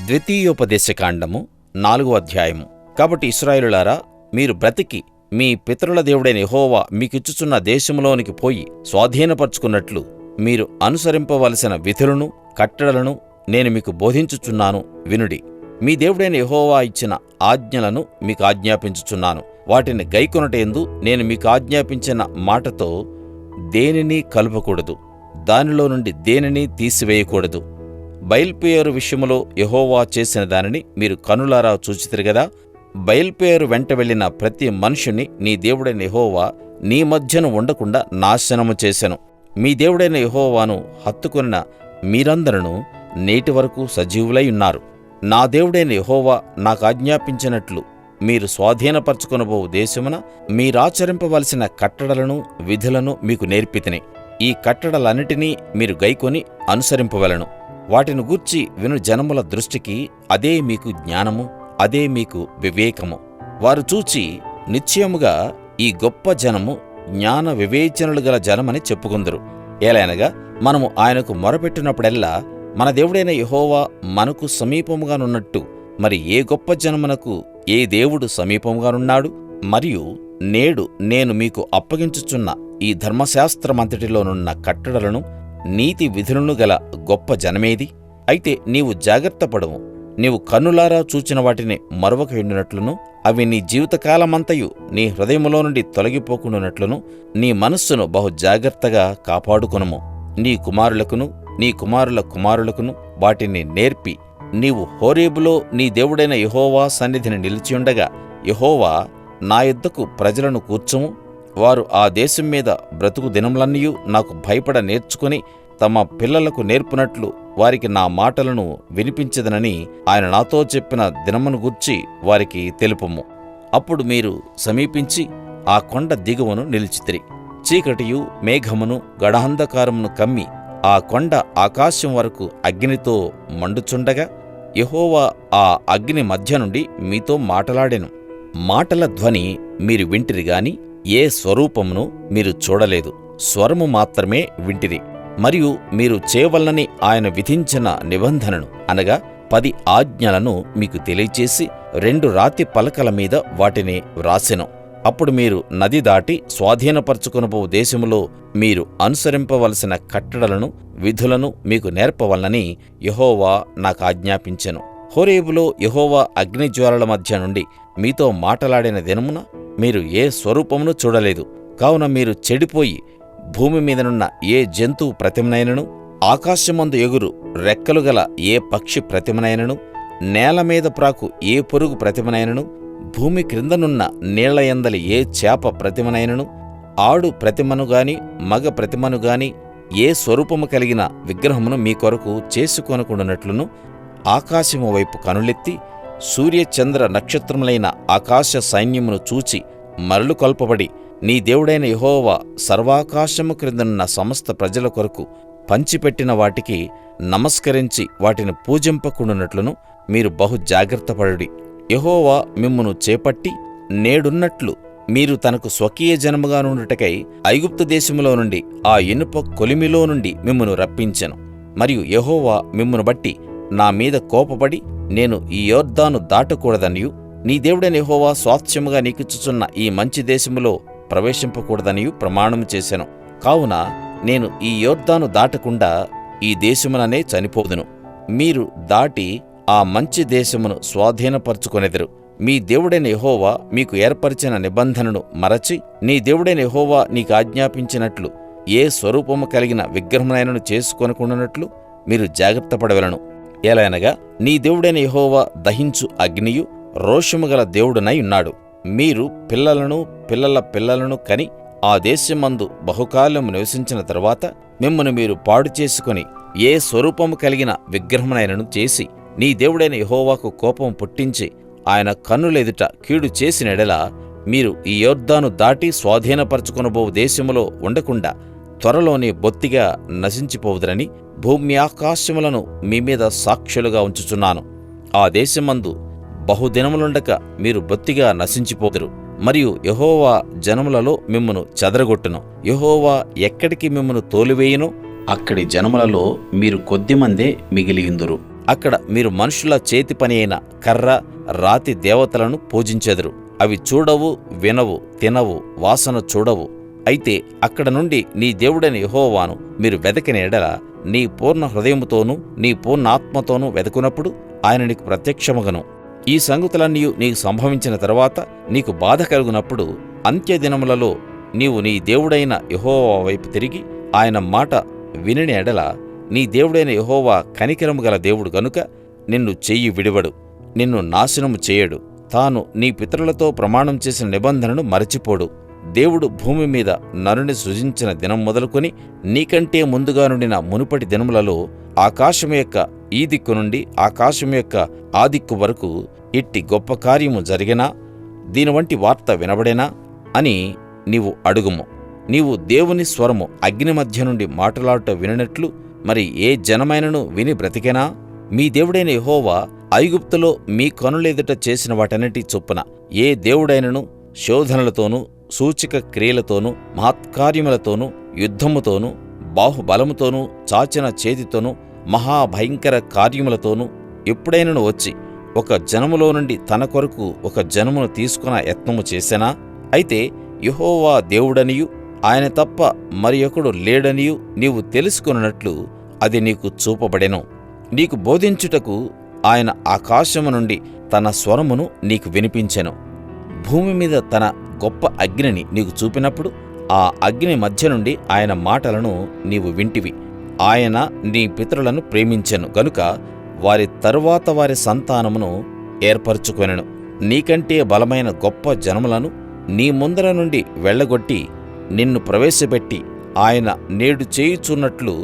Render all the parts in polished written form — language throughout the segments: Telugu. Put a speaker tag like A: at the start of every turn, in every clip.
A: ద్వితీయోపదేశకాండము 4వ అధ్యాయము. కాబట్టి ఇశ్రాయేలులారా, మీరు బ్రతికి మీ పితరుల దేవుడైన యెహోవా మీకిచ్చుచున్న దేశంలోనికి పోయి స్వాధీనపరచుకున్నట్లు మీరు అనుసరింపవలసిన విధులను కట్టడలను నేను మీకు బోధించుచున్నాను వినుడి. మీ దేవుడైన యెహోవా ఇచ్చిన ఆజ్ఞలను మీకు ఆజ్ఞాపించుచున్నాను. వాటిని గైకొనుటయందు నేను మీకు ఆజ్ఞాపించిన మాటతో దేనినీ కలుపకూడదు, దానిలో నుండి దేనినీ తీసివేయకూడదు. బయల్పెయోరు విషయములో యెహోవా చేసిన దానిని మీరు కనులారా చూచితిరి గదా. బయల్పెయోరు వెంట వెళ్ళిన ప్రతి మనుషుని నీ దేవుడైన యెహోవా నీ మధ్యన ఉండకుండా నాశనము చేసెను. మీ దేవుడైన యెహోవాను హత్తుకొనిన మీరందరూ నేటి వరకు సజీవులై ఉన్నారు. నా దేవుడైన యెహోవా నాకాజ్ఞాపించినట్లు మీరు స్వాధీనపరచుకొనబో దేశమున మీరాచరింపవలసిన కట్టడలను విధులను మీకు నేర్పితిని. ఈ కట్టడలన్నిటినీ మీరు గైకొని అనుసరింపవలెను. వాటిని గూర్చి విను జనముల దృష్టికి అదే మీకు జ్ఞానము, అదే మీకు వివేకము. వారు చూచి నిశ్చయముగా ఈ గొప్ప జనము జ్ఞాన వివేచనలు గల జనమని చెప్పుకుందురు. ఏలైనగా మనము ఆయనకు మొరపెట్టినప్పుడెల్లా మన దేవుడైన యెహోవా మనకు సమీపముగానున్నట్టు మరి ఏ గొప్ప జనమునకు ఏ దేవుడు సమీపముగానున్నాడు? మరియు నేడు నేను మీకు అప్పగించుచున్న ఈ ధర్మశాస్త్రమంతటిలోనున్న కట్టడలను నీతి విధులను గల గొప్ప జనమేది? అయితే నీవు జాగ్రత్తపడుము. నీవు కన్నులారా చూచిన వాటిని మరువక ఉండినట్లును, అవి నీ జీవితకాలమంతయు నీ హృదయములో నుండి తొలగిపోకుండానట్లును నీ మనస్సును బహు జాగ్రత్తగా కాపాడుకొనుము. నీ కుమారులకును నీ కుమారుల కుమారులకును వాటిని నేర్పి, నీవు హోరేబులో నీ దేవుడైన యెహోవా సన్నిధిని నిలిచియుండగా, యెహోవా నా యొద్దకు ప్రజలను కూర్చుము, వారు ఆ దేశం మీద బ్రతుకు దినములన్నయూ నాకు భయపడ నేర్చుకుని తమ పిల్లలకు నేర్పునట్లు వారికి నా మాటలను వినిపించదనని ఆయన నాతో చెప్పిన దినమును గూర్చి వారికి తెలుపుము. అప్పుడు మీరు సమీపించి ఆ కొండ దిగువను నిలిచితిరి. చీకటియు మేఘమును గడాంధకారమును కమ్మి ఆ కొండ ఆకాశం వరకు అగ్నితో మండుచుండగా యెహోవా ఆ అగ్ని మధ్య నుండి మీతో మాటలాడెను. మాటల ధ్వని మీరు వింటిరి గాని ఏ స్వరూపమును మీరు చూడలేదు, స్వరము మాత్రమే వింటిరి. మరియు మీరు చేయవలనని ఆయన విధించిన నిబంధనను అనగా 10 ఆజ్ఞలను మీకు తెలియచేసి 2 రాతి పలకల మీద వాటిని వ్రాసెను. అప్పుడు మీరు నది దాటి స్వాధీనపరచుకొనబో దేశములో మీరు అనుసరింపవలసిన కట్టడలను విధులను మీకు నేర్పవలనని యెహోవా నాకాజ్ఞాపించెను. హోరేబులో యెహోవా అగ్నిజ్వాలల మధ్య నుండి మీతో మాటలాడిన దినమున మీరు ఏ స్వరూపమును చూడలేదు. కావున మీరు చెడిపోయి భూమి మీదనున్న ఏ జంతువు ప్రతిమనైనను, ఆకాశమందు ఎగురు రెక్కలు గల ఏ పక్షి ప్రతిమనైనను, నేల మీద ప్రాకు ఏ పురుగు ప్రతిమనైనను, భూమి క్రిందనున్న నీళ్లయందలి ఏ చేప ప్రతిమనైనను, ఆడు ప్రతిమను గాని మగ ప్రతిమను గాని ఏ స్వరూపము కలిగిన విగ్రహమును మీ కొరకు చేసుకొనకుండునట్లును ఆకాశము వైపు కనులెత్తి సూర్యచంద్ర నక్షత్రములైన ఆకాశ సైన్యమును చూచి మరలు కొల్పబడి నీ దేవుడైన యెహోవా సర్వాకాశము క్రిందనున్న సమస్త ప్రజల కొరకు పంచిపెట్టిన వాటికి నమస్కరించి వాటిని పూజింపకుండునట్లును మీరు బహు జాగ్రత్తపడుడి. యెహోవా మిమ్మును చేపట్టి నేడున్నట్లు మీరు తనకు స్వకీయ జనముగా నుండుటకై ఐగుప్తు దేశములో నుండి ఆ ఇనుప కొలిమిలో నుండి మిమ్మును రప్పించెను. మరియు యెహోవా మిమ్మును బట్టి నా మీద కోపపడి నేను ఈ యొర్దాను దాటకూడదనియు నీ దేవుడైన యెహోవా స్వాస్థ్యముగా నీకిచ్చుచున్న ఈ మంచి దేశములో ప్రవేశింపకూడదనియు ప్రమాణము చేసెను. కావున నేను ఈ యొర్దాను దాటకుండా ఈ దేశముననే చనిపోదును. మీరు దాటి ఆ మంచి దేశమును స్వాధీనపరచుకొనెదరు. మీ దేవుడైన యెహోవా మీకు ఏర్పరిచిన నిబంధనను మరచి నీ దేవుడైన యెహోవా నీకాజ్ఞాపించినట్లు ఏ స్వరూపము కలిగిన విగ్రహమునైనను చేసుకొనకుండునట్లు మీరు జాగ్రత్తపడవలెను. ఏలైనగా నీ దేవుడైన యెహోవా దహించు అగ్నియు రోషము గల దేవుడునై ఉన్నాడు. మీరు పిల్లలను పిల్లల పిల్లలను కని ఆ దేశమందు బహుకాలము నివసించిన తరువాత మిమ్మును మీరు పాడు చేసుకుని ఏ స్వరూపము కలిగిన విగ్రహమునైనను చేసి నీ దేవుడైన యెహోవాకు కోపం పుట్టించి ఆయన కన్నులెదుట కీడు చేసిన యెడల మీరు ఈ యొర్దాను దాటి స్వాధీనపరచుకొనబో దేశములో ఉండకుండా త్వరలోనే బొత్తిగా నశించిపోవుదురని భూమి ఆకాశములను మీ మీద సాక్షులుగా ఉంచుచున్నాను. ఆ దేశమందు బహుదినములుండక మీరు బొత్తిగా నశించిపోదురు. మరియు యెహోవా జనములలో మిమ్మును చెదరగొట్టును. యెహోవా ఎక్కడికి మిమ్మును తోలివేయునో అక్కడి జనములలో మీరు కొద్దిమందే మిగిలియుందురు. అక్కడ మీరు మనుషుల చేతి పని అయిన కర్ర రాతి దేవతలను పూజించెదరు. అవి చూడవు, వినవు, తినవు, వాసన చూడవు. అయితే అక్కడ నుండి నీ దేవుడైన యెహోవాను మీరు వెదకిన ఎడల నీ పూర్ణ హృదయముతోనూ నీ పూర్ణాత్మతోనూ వెదకునప్పుడు ఆయన నీకు ప్రత్యక్షమగను. ఈ సంగతులన్నీ నీకు సంభవించిన తరువాత నీకు బాధ కలుగునప్పుడు అంత్యదినములలో నీవు నీ దేవుడైన యెహోవా వైపు తిరిగి ఆయన మాట వినిన ఎడల నీ దేవుడైన యెహోవా కనికరము గల దేవుడు గనుక నిన్ను చెయ్యి విడివడు, నిన్ను నాశనము చేయడు. తాను నీ పితరులతో ప్రమాణం చేసిన నిబంధనను మరచిపోడు. దేవుడు భూమి మీద నరుని సృజించిన దినం మొదలుకొని నీకంటే ముందుగా నుండిన మునుపటి దినములలో ఆకాశం యొక్క ఈ దిక్కు నుండి ఆకాశం యొక్క ఆ దిక్కు వరకు ఇట్టి గొప్ప కార్యము జరిగినా, దీని వంటి వార్త వినబడేనా అని నీవు అడుగుము. నీవు దేవుని స్వరము అగ్ని మధ్య నుండి మాటలాడుట వినినట్లు మరి ఏ జనమైనను విని బ్రతికెనా? మీ దేవుడైన యెహోవా ఐగుప్తులో మీ కనులెదుట చేసిన వాటన్నిటి చొప్పున ఏ దేవుడైనను శోధనలతోనూ సూచక క్రియలతోనూ మహత్కార్యములతోనూ యుద్ధముతోనూ బాహుబలముతోనూ చాచిన చేతితోనూ మహాభయంకర కార్యములతోనూ ఎప్పుడైనను వచ్చి ఒక జనములో నుండి తన కొరకు ఒక జనమును తీసుకున్న యత్నము చేసెనా? అయితే యెహోవా దేవుడనియు ఆయన తప్ప మరి ఒకడు లేడనియు నీవు తెలుసుకొనున్నట్లు అది నీకు చూపబడెను. నీకు బోధించుటకు ఆయన ఆకాశము నుండి తన స్వరమును నీకు వినిపించెను. భూమి మీద తన గొప్ప అగ్నిని నీకు చూపినప్పుడు ఆ అగ్ని మధ్య నుండి ఆయన మాటలను నీవు వింటివి. ఆయన నీ పితరులను ప్రేమించెను గనుక వారి తరువాత వారి సంతానమును ఏర్పరచుకొనెను. నీకంటే బలమైన గొప్ప జనములను నీ ముందర నుండి వెళ్ళగొట్టి నిన్ను ప్రవేశపెట్టి ఆయన నేడు చేయుచున్నట్లు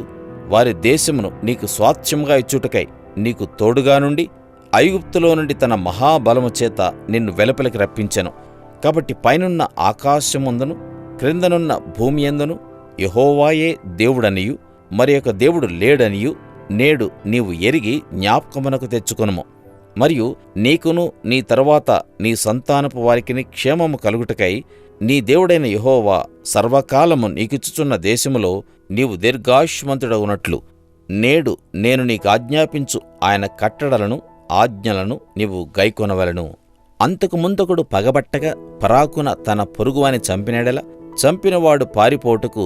A: వారి దేశమును నీకు స్వాస్థ్యముగా ఇచ్చుటకై నీకు తోడుగా నుండి ఐగుప్తులో నుండి తన మహాబలము చేత నిన్ను వెలుపలికి రప్పించెను. కాబట్టి పైనున్న ఆకాశమందును క్రిందనున్న భూమి యందును యెహోవాయే దేవుడనియు మరి ఒక దేవుడు లేడనియు నేడు నీవు ఎరిగి జ్ఞాపకమునకు తెచ్చుకొనుము. మరియు నీకును నీ తరువాత నీ సంతానపు వారికిని క్షేమము కలుగుటకై నీ దేవుడైన యెహోవా సర్వకాలము నీకిచ్చుచున్న దేశములో నీవు దీర్ఘాయుష్మంతుడగునట్లు నేడు నేను నీకాజ్ఞాపించు ఆయన కట్టడలను ఆజ్ఞలను నీవు గైకొనవలెను. అంతకు ముందొకడు పగబట్టగా పరాకున తన పొరుగువాని చంపినెడల చంపినవాడు పారిపోటుకు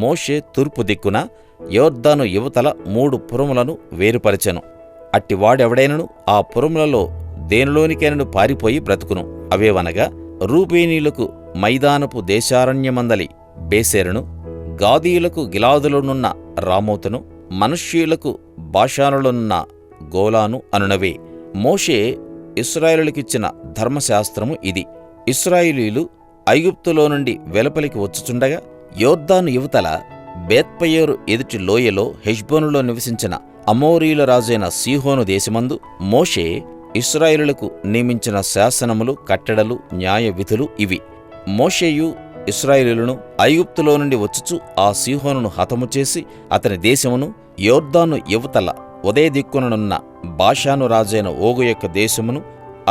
A: మోషే తూర్పు దిక్కున యొర్దాను యువతల 3 పురములను వేరుపరచెను. అట్టివాడెవడైనను ఆ పురములలో దేనిలోనికైనను పారిపోయి బ్రతుకును. అవేవనగా రూబేనీయులకు మైదానపు దేశారణ్యమందలి బేసేరును, గాదీయులకు గిలాదులోనున్న రామోతును, మనష్షీయులకు బాషానులోనున్న గోలాను అనునవే. మోషే ఇశ్రాయేలులకిచ్చిన ధర్మశాస్త్రము ఇది. ఇశ్రాయేలీయులు ఐగుప్తులో నుండి వెలుపలికి వచ్చుచుండగా యొర్దాను యువతల బేత్పయోరు ఎదుటి లోయలో హెష్బోనులో నివసించిన అమోరీయుల రాజైన సీహోను దేశమందు మోషే ఇశ్రాయేలులకు నియమించిన శాసనములు, కట్టడలు, న్యాయ విధులు ఇవి. మోషేయు ఇశ్రాయేలీయులను ఐగుప్తులో నుండి వచ్చుచు ఆ సీహోనును హతము చేసి అతని దేశమును యొర్దాను యువతల ఉదయ దిక్కుననున్న బాషాను రాజైన ఓగు యొక్క దేశమును,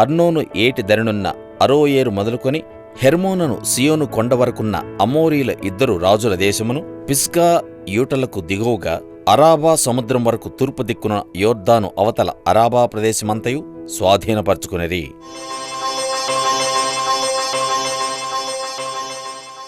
A: అర్నోను ఏటి దరినున్న అరోయేరు మొదలుకొని హెర్మోనును సియోను కొండ వరకున్న అమోరీయుల 2 రాజుల దేశమును, పిస్గా యూటలకు దిగువగా అరాబా సముద్రం వరకు తూర్పు దిక్కున యొర్దాను అవతల అరాబా ప్రదేశమంతయు స్వాధీనపరచుకునిరి.